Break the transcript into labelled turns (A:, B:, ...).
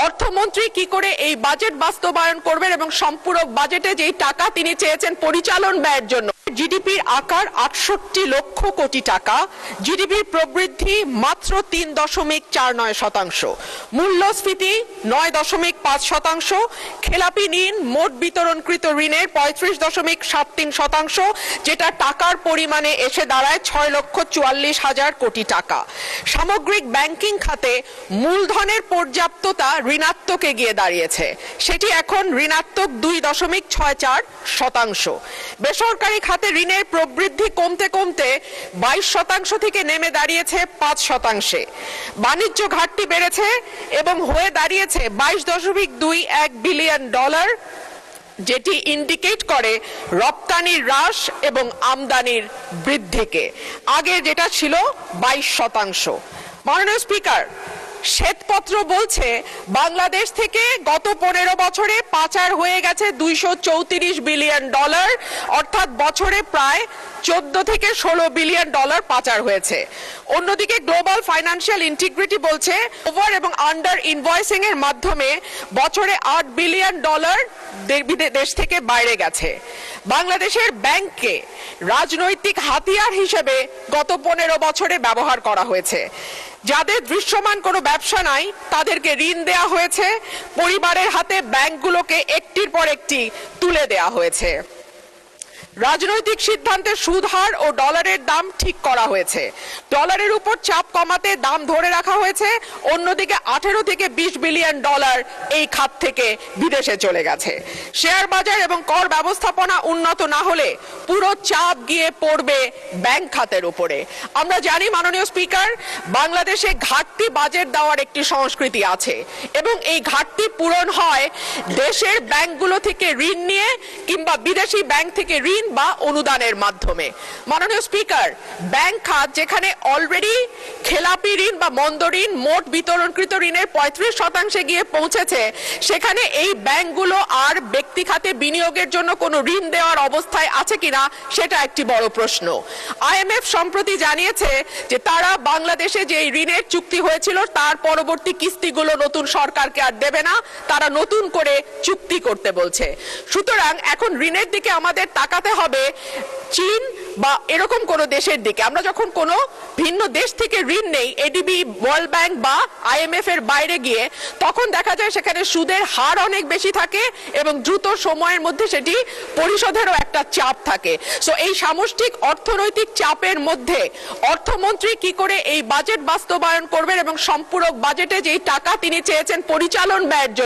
A: অর্থমন্ত্রী কি করে এই বাজেট বাস্তবায়ন করবেন এবং সম্পূরক বাজেটে যেই টাকা তিনি চেয়েছেন পরিচালন ব্যয়ের জন্য। জিডিপির আকার ৬৮ লক্ষ কোটি টাকা, জিডিপির প্রবৃদ্ধি মাত্র ৩.৪৯%, মূল্যস্ফীতি ৯.৫%, খেলাপি ঋণ মোট বিতরণকৃত ঋণের ৩৫.৭৩%, যেটা টাকার পরিমাণে এসে দাঁড়ায় ৬,৪৪,০০০ কোটি টাকা। সামগ্রিক ব্যাংকিং খাতে মূলধনের পর্যাপ্ততা ঋণাত্মকে গিয়ে দাঁড়িয়েছে, সেটি এখন ঋণাত্মক ২.৬৪%। বেসরকারি খাতে ঋণের প্রবৃদ্ধি কমতে কমতে ২২% থেকে নেমে দাঁড়িয়েছে ৫%। বাণিজ্য ঘাটতি বেড়েছে এবং হয়ে দাঁড়িয়েছে $২২.২১ বিলিয়ন, যেটি ইন্ডিকেট করে রপ্তানির হ্রাস এবং আমদানির বৃদ্ধিকে। আগে যেটা ছিল ২২%। মাননীয় স্পিকার, শ্বেতপত্র বলছে বাংলাদেশ থেকে গত ১৫ বছরে পাচার হয়ে গেছে $২৩৪ বিলিয়ন, অর্থাৎ বছরে প্রায় ১৪ থেকে ১৬ বিলিয়ন ডলার পাচার হয়েছে। অন্যদিকে গ্লোবাল ফাইন্যান্সিয়াল ইন্টিগ্রিটি বলছে ওভার এবং আন্ডার ইনভয়েসিং এর মাধ্যমে বছরে $৮ বিলিয়ন দেশ থেকে বাইরে গেছে। বাংলাদেশের ব্যাংককে রাজনৈতিক হাতিয়ার হিসেবে গত ১৫ বছরে ব্যবহার করা হয়েছে। যাদের দৃশ্যমান কোনো ব্যবসা নাই তাদেরকে ঋণ দেয়া হয়েছে, পরিবারের হাতে ব্যাংকগুলোকে একটির পর একটি তুলে দেয়া হয়েছে। রাজনৈতিক সিদ্ধান্তে সুদ হার ও ডলারের দাম ঠিক করা হয়েছে, ডলারের উপর চাপ কমাতে দাম ধরে রাখা হয়েছে। অন্যদিকে ১৮ থেকে ২০ বিলিয়ন ডলার এই খাত থেকে বিদেশে চলে গেছে। শেয়ার বাজার এবং কর ব্যবস্থাপনা উন্নত না হলে পুরো চাপ গিয়ে পড়বে ব্যাংক খাতের উপরে। আমরা জানি মাননীয় স্পিকার, বাংলাদেশে ঘাটতি বাজেট দেওয়ার একটি সংস্কৃতি আছে এবং এই ঘাটতি পূরণ হয় দেশের ব্যাংকগুলো থেকে ঋণ নিয়ে কিংবা বিদেশি ব্যাংক থেকে ঋণ বা অনুদানের মাধ্যমে। মাননীয় স্পিকার, ব্যাংক খাত যেখানে অলরেডি খেলাপি ঋণ বা মন্দ ঋণ মোট বিতরণকৃত ঋণের ৩৫% গিয়ে পৌঁছেছে, সেখানে এই ব্যাংকগুলো আর ব্যক্তি খাতে বিনিয়োগের জন্য কোনো ঋণ দেওয়ার অবস্থায় আছে কিনা সেটা একটি বড় প্রশ্ন। আইএমএফ সম্প্রতি জানিয়েছে যে তারা বাংলাদেশে যে ঋণের চুক্তি হয়েছিল তার পরবর্তী কিস্তিগুলো নতুন সরকারকে আর দেবে না, তারা নতুন করে চুক্তি করতে বলছে। সুতরাং এখন ঋণের দিকে আমাদের তাকাতে হবে চীন বা এরকম কোন দেশের দিকে। আমরা যখন কোনো ভিন্ন দেশ থেকে ঋণ নেই এডিবি, ওয়ার্ল্ড ব্যাংক বা আইএমএফ এর বাইরে গিয়ে, তখন দেখা যায় সেখানে সুদের হার অনেক বেশি থাকে এবং দ্রুত সময়ের মধ্যে সেটি পরিশোধেরও একটা চাপ থাকে। সো এই সামষ্টিক অর্থনৈতিক চাপের মধ্যে অর্থমন্ত্রী কি করে এই বাজেট বাস্তবায়ন করবেন এবং সম্পূরক বাজেটে যেই টাকা তিনি চেয়েছেন পরিচালন ব্যয়ের জন্য